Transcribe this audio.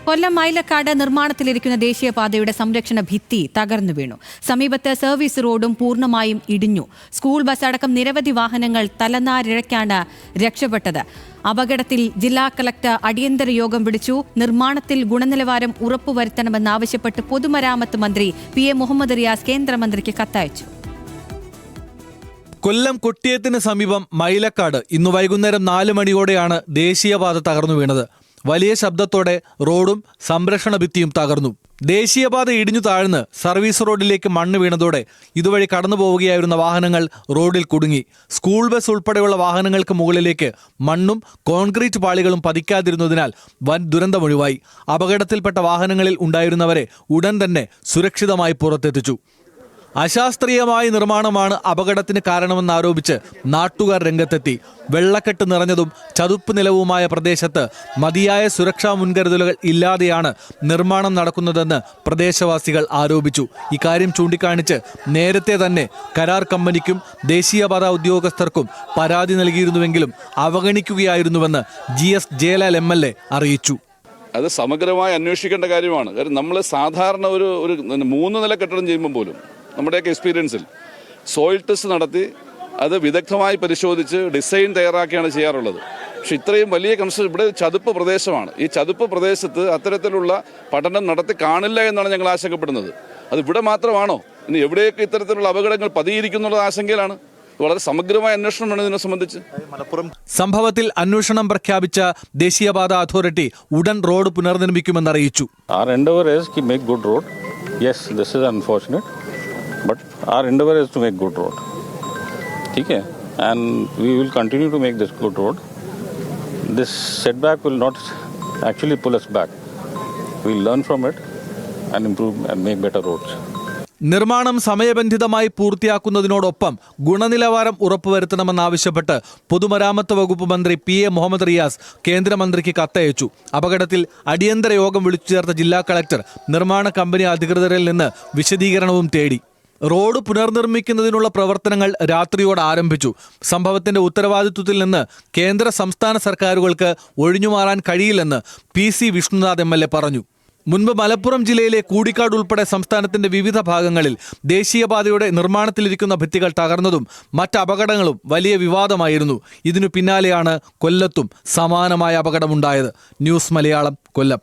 കൊല്ലം മൈലക്കാട് നിർമ്മാണത്തിലിരിക്കുന്ന ദേശീയപാതയുടെ സംരക്ഷണ ഭിത്തി തകർന്നു വീണു. സമീപത്ത് സർവീസ് റോഡും പൂർണ്ണമായും ഇടിഞ്ഞു. സ്കൂൾ ബസ് അടക്കം നിരവധി വാഹനങ്ങൾ തലനാരിഴയ്ക്കാണ് രക്ഷപ്പെട്ടത്. അപകടത്തിൽ ജില്ലാ കളക്ടർ അടിയന്തര യോഗം വിളിച്ചു. നിർമ്മാണത്തിൽ ഗുണനിലവാരം ഉറപ്പുവരുത്തണമെന്നാവശ്യപ്പെട്ട് പൊതുമരാമത്ത് മന്ത്രി PM മുഹമ്മദ് റിയാസ് കേന്ദ്രമന്ത്രിക്ക് കത്തയച്ചു. കൊല്ലം കൊട്ടിയത്തിന് സമീപം മൈലക്കാട് ഇന്ന് വൈകുന്നേരം 4 മണിയോടെയാണ് ദേശീയപാത തകർന്നു വീണത്. വലിയ ശബ്ദത്തോടെ റോഡും സംരക്ഷണ ഭിത്തിയും തകർന്നു. ദേശീയപാത ഇടിഞ്ഞു താഴ്ന്ന് സർവീസ് റോഡിലേക്ക് മണ്ണ് വീണതോടെ ഇതുവഴി കടന്നു പോവുകയായിരുന്ന വാഹനങ്ങൾ റോഡിൽ കുടുങ്ങി. സ്കൂൾ ബസ് ഉൾപ്പെടെയുള്ള വാഹനങ്ങൾക്ക് മുകളിലേക്ക് മണ്ണും കോൺക്രീറ്റ് പാളികളും പതിക്കാതിരുന്നതിനാൽ വൻ ദുരന്തമൊഴിവായി. അപകടത്തിൽപ്പെട്ട വാഹനങ്ങളിൽ ഉണ്ടായിരുന്നവരെ ഉടൻ തന്നെ സുരക്ഷിതമായി പുറത്തെത്തിച്ചു. അശാസ്ത്രീയമായ നിർമ്മാണമാണ് അപകടത്തിന് കാരണമെന്നാരോപിച്ച് നാട്ടുകാർ രംഗത്തെത്തി. വെള്ളക്കെട്ട് നിറഞ്ഞതും ചതുപ്പ് നിലവുമായ പ്രദേശത്ത് മതിയായ സുരക്ഷാ മുൻകരുതലുകൾ ഇല്ലാതെയാണ് നിർമ്മാണം നടക്കുന്നതെന്ന് പ്രദേശവാസികൾ ആരോപിച്ചു. ഇക്കാര്യം ചൂണ്ടിക്കാണിച്ച് നേരത്തെ തന്നെ കരാർ കമ്പനിക്കും ദേശീയപാത ഉദ്യോഗസ്ഥർക്കും പരാതി നൽകിയിരുന്നുവെങ്കിലും അവഗണിക്കുകയായിരുന്നുവെന്ന് GS ജയലാൽ MLA അറിയിച്ചു. അത് സമഗ്രമായി അന്വേഷിക്കേണ്ട കാര്യമാണ്. കാരണം നമ്മൾ സാധാരണ ഒരു 3 നില കെട്ടിടം ചെയ്യുമ്പോൾ പോലും നമ്മുടെയൊക്കെ എക്സ്പീരിയൻസിൽ സോയിൽ ടെസ്റ്റ് നടത്തി അത് വിദഗ്ധമായി പരിശോധിച്ച് ഡിസൈൻ തയ്യാറാക്കിയാണ് ചെയ്യാറുള്ളത്. പക്ഷെ ഇത്രയും വലിയ കൺസ്ട്രക്ഷൻ ഇവിടെ ചതുപ്പ് പ്രദേശമാണ്. ഈ ചതുപ്പ് പ്രദേശത്ത് അത്തരത്തിലുള്ള പഠനം നടത്തി കാണില്ല എന്നാണ് ഞങ്ങൾ ആശങ്കപ്പെടുന്നത്. അത് ഇവിടെ മാത്രമാണോ? ഇനി എവിടെയൊക്കെ ഇത്തരത്തിലുള്ള അപകടങ്ങൾ പതിയിരിക്കുന്നുള്ള ആശങ്കയിലാണ്. വളരെ സമഗ്രമായ അന്വേഷണമാണ് ഇതിനെ സംബന്ധിച്ച്. സംഭവത്തിൽ അന്വേഷണം പ്രഖ്യാപിച്ച ദേശീയപാത അതോറിറ്റി ഉടൻ റോഡ് പുനർനിർമ്മിക്കുമെന്ന് അറിയിച്ചു. But our endeavor is to make good road. Okay? And we will continue to make this good road. This setback will not actually pull us back. We'll learn from it and improve and make better roads. നിർമ്മാണം സമയബന്ധിതമായി പൂർത്തിയാക്കുന്നതിനോടൊപ്പം ഗുണനിലവാരം ഉറപ്പുവരുത്തണമെന്നാവശ്യപ്പെട്ട് പൊതുമരാമത്ത് വകുപ്പ് മന്ത്രി PM Muhammad Riyas കേന്ദ്രമന്ത്രിക്ക് കത്തയച്ചു. അപകടത്തിൽ അടിയന്തര യോഗം വിളിച്ചു ചേർത്ത ജില്ലാ കളക്ടർ നിർമ്മാണ കമ്പനി അധികൃതരിൽ നിന്ന് വിശദീകരണവും തേടി. റോഡ് പുനർനിർമ്മിക്കുന്നതിനുള്ള പ്രവർത്തനങ്ങൾ രാത്രിയോടെ ആരംഭിച്ചു. സംഭവത്തിന്റെ ഉത്തരവാദിത്വത്തിൽ നിന്ന് കേന്ദ്ര സംസ്ഥാന സർക്കാരുകൾക്ക് ഒഴിഞ്ഞുമാറാൻ കഴിയില്ലെന്ന് PC വിഷ്ണുനാഥ് MLA പറഞ്ഞു. മുൻപ് മലപ്പുറം ജില്ലയിലെ കൂടിക്കാട് ഉൾപ്പെടെ സംസ്ഥാനത്തിന്റെ വിവിധ ഭാഗങ്ങളിൽ ദേശീയപാതയുടെ നിർമ്മാണത്തിലിരിക്കുന്ന ഭിത്തികൾ തകർന്നതും മറ്റ് അപകടങ്ങളും വലിയ വിവാദമായിരുന്നു. ഇതിനു പിന്നാലെയാണ് കൊല്ലത്തും സമാനമായ അപകടമുണ്ടായത്. ന്യൂസ് മലയാളം, കൊല്ലം.